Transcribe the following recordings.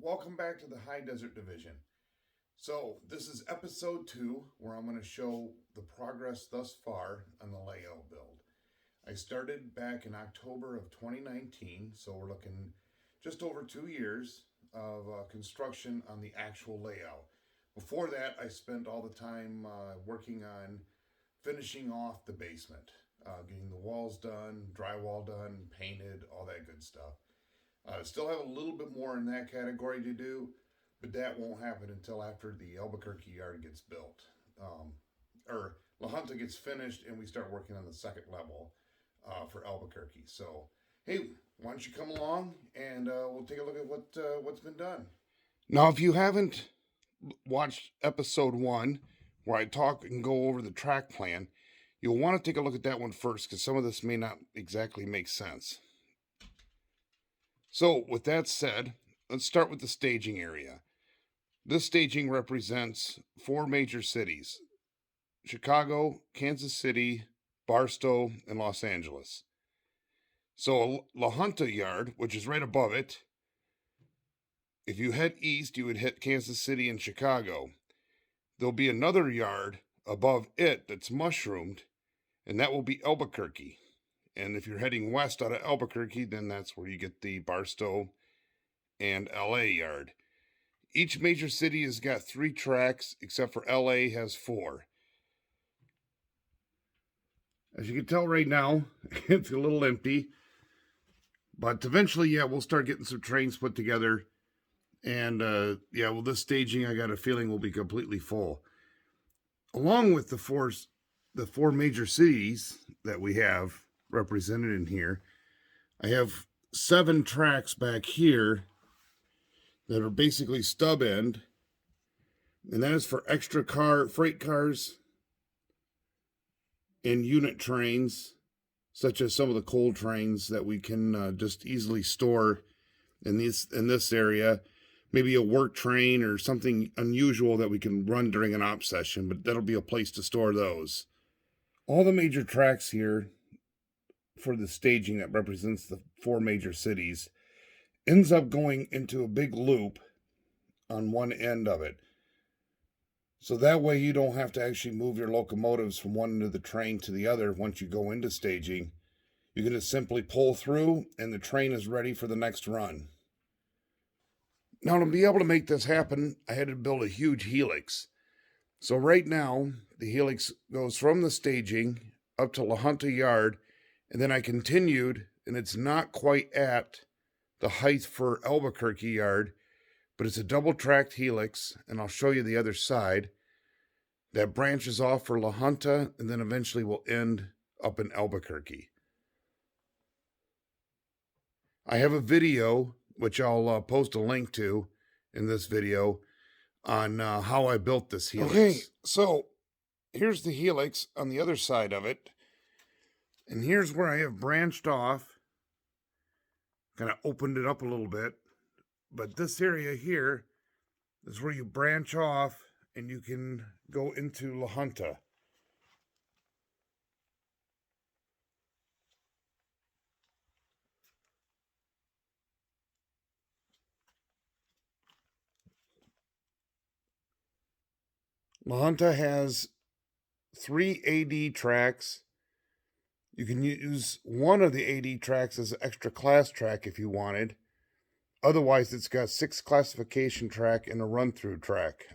Welcome back to the High Desert Division. So, this is episode 2 where I'm going to show the progress thus far on the layout build. I started back in October of 2019, so we're looking just over 2 years of construction on the actual layout. Before that, I spent all the time working on finishing off the basement, getting the walls done, drywall done, painted, all that good stuff. Still have a little bit more in that category to do, but that won't happen until after the Albuquerque yard gets built. Or La Junta gets finished and we start working on the second level for Albuquerque. So, hey, why don't you come along and we'll take a look at what's been done. Now, if you haven't watched episode 1, where I talk and go over the track plan, you'll want to take a look at that one first because some of this may not exactly make sense. So, with that said, let's start with the staging area. This staging represents 4 major cities: Chicago, Kansas City, Barstow, and Los Angeles. So, La Junta Yard, which is right above it, if you head east, you would hit Kansas City and Chicago. There'll be another yard above it that's mushroomed, and that will be Albuquerque. And if you're heading west out of Albuquerque, then that's where you get the Barstow and LA yard. Each major city has got 3 tracks, except for LA has 4. As you can tell right now, it's a little empty. But eventually, yeah, we'll start getting some trains put together. And yeah, well, this staging, I got a feeling, will be completely full. Along with the four major cities that we have represented in here, I have 7 tracks back here that are basically stub end, and that is for extra freight cars and unit trains, such as some of the coal trains that we can just easily store in this area. Maybe a work train or something unusual that we can run during an op session, but that'll be a place to store those. All the major tracks here for the staging that represents the 4 major cities ends up going into a big loop on one end of it. So that way you don't have to actually move your locomotives from one end of the train to the other once you go into staging. You can just simply pull through and the train is ready for the next run. Now, to be able to make this happen, I had to build a huge helix. So right now, the helix goes from the staging up to La Junta Yard, and then I continued, and it's not quite at the height for Albuquerque Yard, but it's a double-tracked helix, and I'll show you the other side, that branches off for La Junta, and then eventually will end up in Albuquerque. I have a video, which I'll post a link to in this video, on how I built this helix. Okay, so here's the helix on the other side of it. And here's where I have branched off, kind of opened it up a little bit. But this area here is where you branch off and you can go into La Junta. La Junta has 3 AD tracks. You can use one of the AD tracks as an extra class track if you wanted. Otherwise, it's got 6 classification track and a run-through track.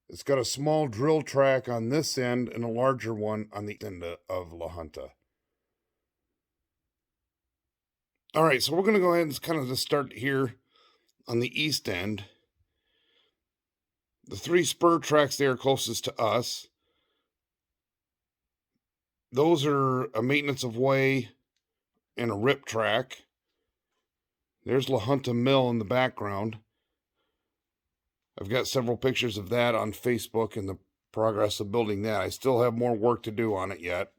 It's got a small drill track on this end and a larger one on the end of La Junta. All right, so we're going to go ahead and kind of just start here on the east end. The 3 spur tracks there closest to us, those are a maintenance of way and a rip track. There's La Junta Mill in the background. I've got several pictures of that on Facebook and the progress of building that. I still have more work to do on it yet.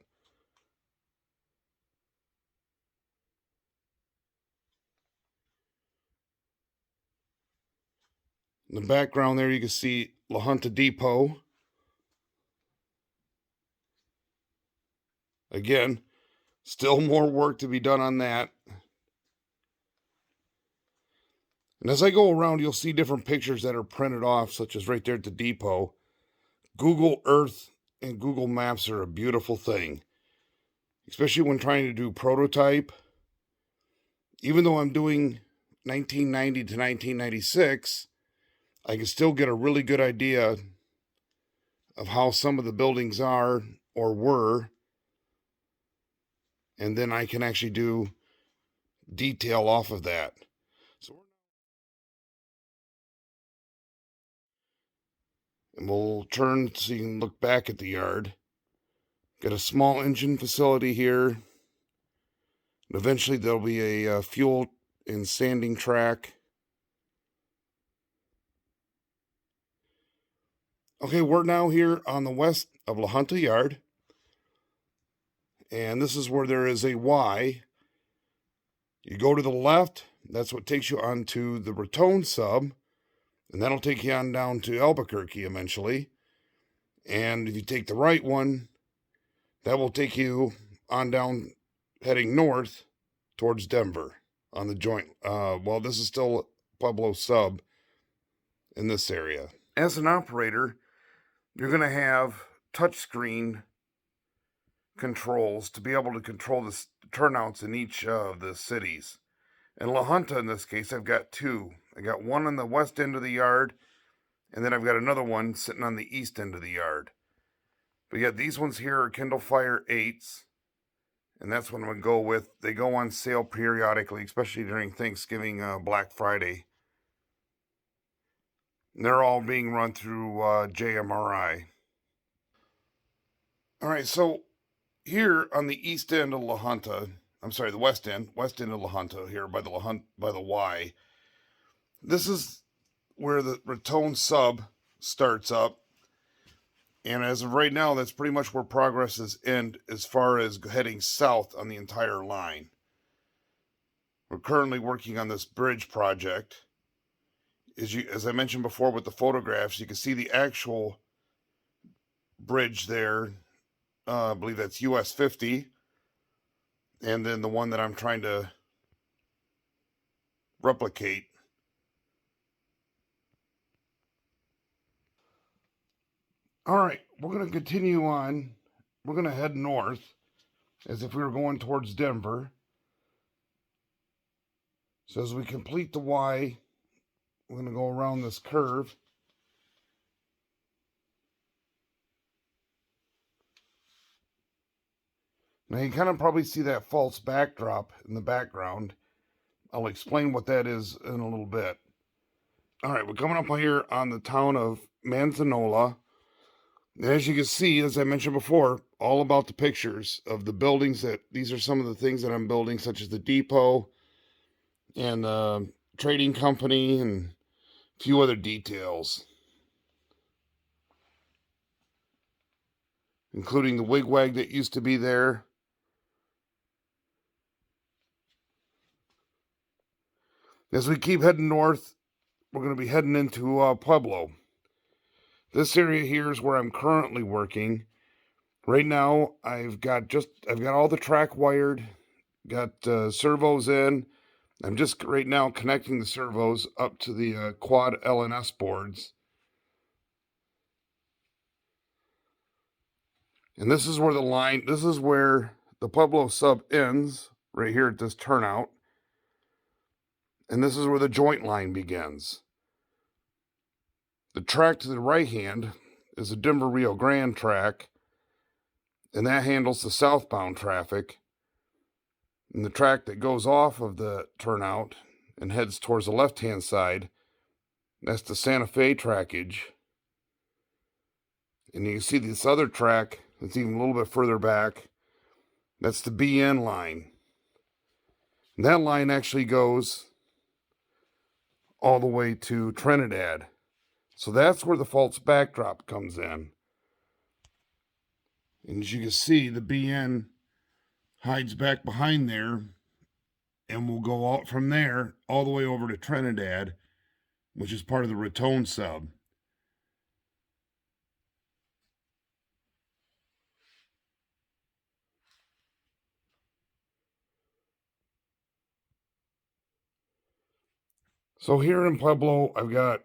In the background there you can see La Junta Depot. Again, still more work to be done on that. And as I go around, you'll see different pictures that are printed off, such as right there at the depot. Google Earth and Google Maps are a beautiful thing, especially when trying to do prototype. Even though I'm doing 1990 to 1996, I can still get a really good idea of how some of the buildings are or were, and then I can actually do detail off of that. And we'll turn so you can look back at the yard. Got a small engine facility here. And eventually there'll be a fuel and sanding track. Okay, we're now here on the west of La Junta Yard. And this is where there is a Y. You go to the left, that's what takes you onto the Raton sub. And that'll take you on down to Albuquerque eventually. And if you take the right one, that will take you on down, heading north towards Denver on the joint. Well, this is still Pueblo sub in this area. As an operator, you're going to have touchscreen controls to be able to control the turnouts in each of the cities. In La Junta, in this case, I've got two. I got one on the west end of the yard, and then I've got another one sitting on the east end of the yard. But yeah, these ones here are Kindle Fire 8s, and that's what I'm going to go with. They go on sale periodically, especially during Thanksgiving, Black Friday. And they're all being run through JMRI. All right, so here on the east end of La Junta, I'm sorry, the west end of La Junta here by the Y. This is where the Raton sub starts up. And as of right now, that's pretty much where progress is end as far as heading south on the entire line. We're currently working on this bridge project. As I mentioned before with the photographs, you can see the actual bridge there. I believe that's US 50. And then the one that I'm trying to replicate. All right, we're going to continue on. We're going to head north as if we were going towards Denver. So as we complete the Y, we're going to go around this curve. Now you kind of probably see that false backdrop in the background. I'll explain what that is in a little bit. All right, we're coming up here on the town of Manzanola. And as you can see, as I mentioned before, all about the pictures of the buildings these are some of the things that I'm building, such as the depot and the trading company and a few other details, including the wigwag that used to be there. As we keep heading north, we're going to be heading into Pueblo. This area here is where I'm currently working. Right now, I've got all the track wired, got servos in. I'm just right now connecting the servos up to the quad LNS boards. And this is where the Pueblo sub ends, right here at this turnout. And this is where the joint line begins. The track to the right hand is the Denver Rio Grande track, and that handles the southbound traffic. And the track that goes off of the turnout and heads towards the left-hand side, that's the Santa Fe trackage. And you can see this other track that's even a little bit further back. That's the BN line. And that line actually goes all the way to Trinidad. So that's where the false backdrop comes in. And as you can see, the BN hides back behind there, and we'll go out from there all the way over to Trinidad, which is part of the Raton sub. So here in Pueblo, I've got,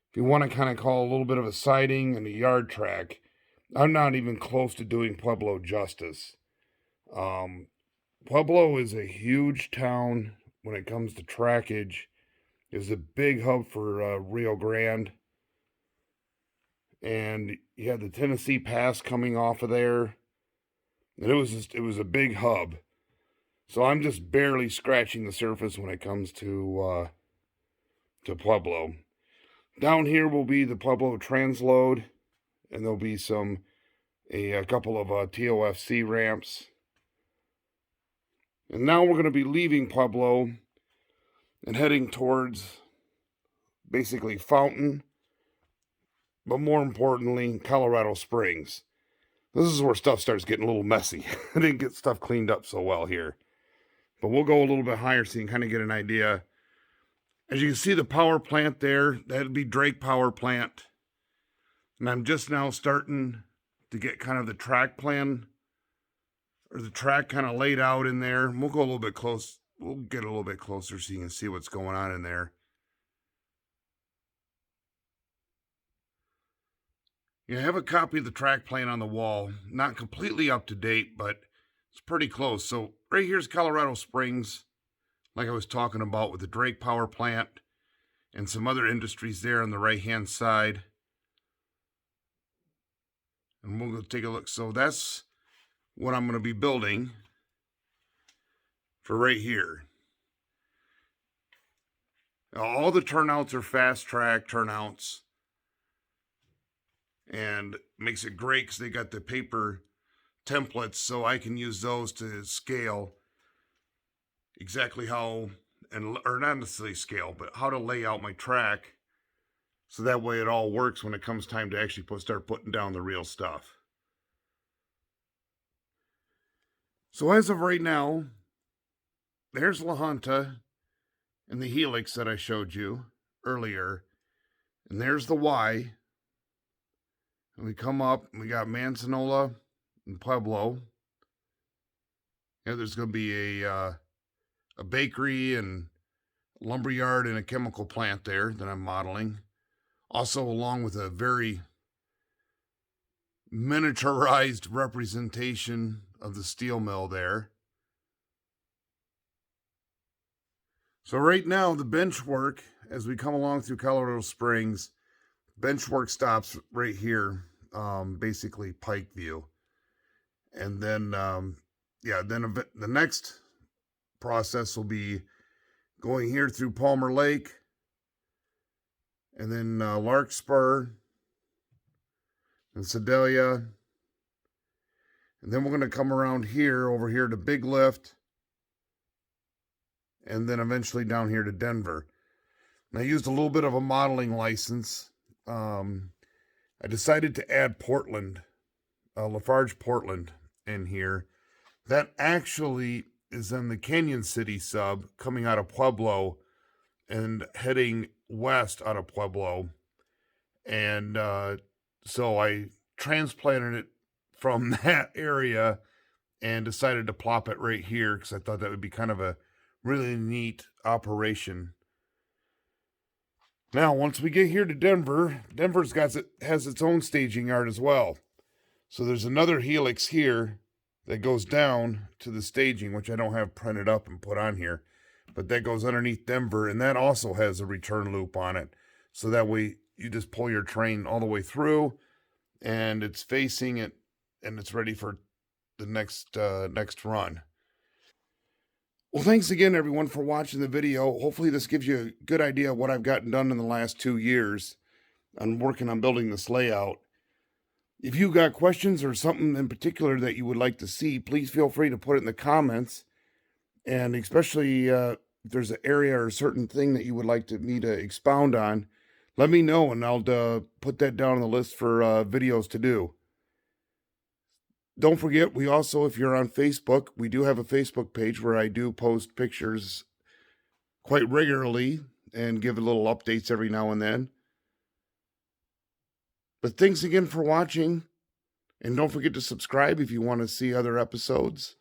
if you want to kind of call a little bit of a siding and a yard track, I'm not even close to doing Pueblo justice. Um, Pueblo is a huge town when it comes to trackage. It's a big hub for Rio Grande. And you had the Tennessee Pass coming off of there. And it was a big hub. So I'm just barely scratching the surface when it comes to Pueblo. Down here will be the Pueblo transload, and there'll be a couple of TOFC ramps. And now we're going to be leaving Pueblo and heading towards basically Fountain, but more importantly, Colorado Springs. This is where stuff starts getting a little messy. I didn't get stuff cleaned up so well here. But we'll go a little bit higher so you can kind of get an idea. As you can see the power plant there, that'd be Drake Power Plant. And I'm just now starting to get kind of the track plan, or the track kind of laid out in there. We'll go a little bit close. We'll get a little bit closer so you can see what's going on in there. Yeah, I have a copy of the track plan on the wall. Not completely up to date, but it's pretty close. So right here's Colorado Springs, like I was talking about with the Drake Power Plant and some other industries there on the right-hand side. And we'll go take a look. So that's what I'm going to be building for right here. Now, all the turnouts are fast track turnouts. And makes it great because they got the paper templates, so I can use those to scale exactly how, or not necessarily scale, but how to lay out my track, so that way it all works when it comes time to actually start putting down the real stuff. So as of right now, there's La Junta and the helix that I showed you earlier, and there's the Y. And we come up and we got Manzanola and Pueblo. Yeah, there's going to be a bakery and lumberyard and a chemical plant there that I'm modeling. Also, along with a very miniaturized representation of the steel mill there. So right now, the bench work, as we come along through Colorado Springs, bench work stops right here, basically Pike View. And then, then the next process will be going here through Palmer Lake, and then Larkspur, and Sedalia. And then we're going to come around here, over here to Big Lift, and then eventually down here to Denver. And I used a little bit of a modeling license. I decided to add Portland, Lafarge Portland in here. That actually is in the Canyon City sub coming out of Pueblo and heading west out of Pueblo. And so I transplanted it from that area and decided to plop it right here because I thought that would be kind of a really neat operation. Now, once we get here to Denver, has its own staging yard as well. So there's another helix here that goes down to the staging, which I don't have printed up and put on here, but that goes underneath Denver, and that also has a return loop on it. So that way you just pull your train all the way through, and it's facing it, and it's ready for the next run. Well, thanks again, everyone, for watching the video. Hopefully this gives you a good idea of what I've gotten done in the last 2 years on working on building this layout. If you got questions or something in particular that you would like to see, please feel free to put it in the comments. And especially if there's an area or a certain thing that you would like me to expound on, let me know, and I'll put that down on the list for videos to do. Don't forget, we also, if you're on Facebook, we do have a Facebook page where I do post pictures quite regularly and give a little updates every now and then. But thanks again for watching, and don't forget to subscribe if you want to see other episodes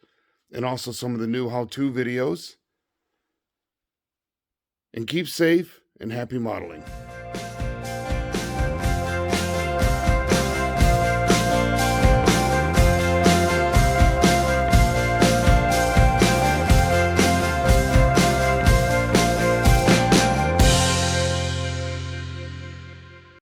and also some of the new how-to videos. And keep safe and happy modeling.